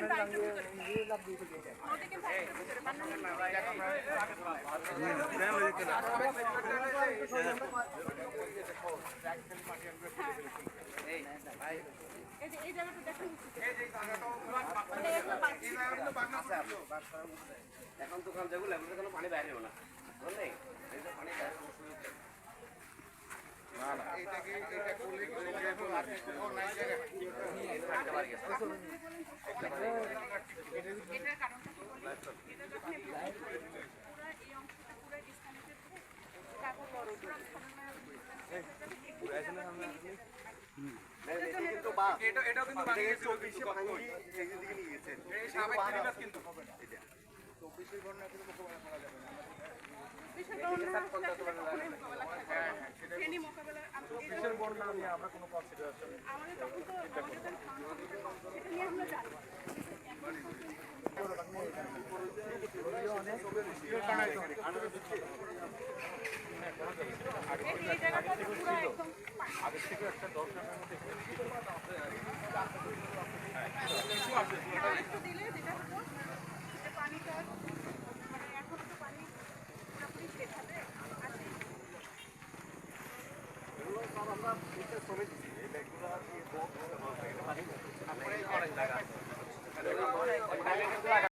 কিন্তু আরেকটু ভিতরে নদী কিন্তু আরেকটু ভিতরে এই জায়গাটা দেখুন এখন তো কাল যেগুলো কোনো পানি বাইরে না বুঝলে পানি এটাও কিন্তু কিন্তু চব্বিশের বন্যা কিন্তু মোকাবেলা করা যাবে না চব্বিশের বন্যা নিয়ে আমরা কোনো কনসিডারেশন আগের থেকে একটা দরকারের মধ্যে পানিটা মানে এখন তো পানি পুরোপুরি শেষ হবে আমরা চলে দিচ্ছি এই ব্যাগগুলো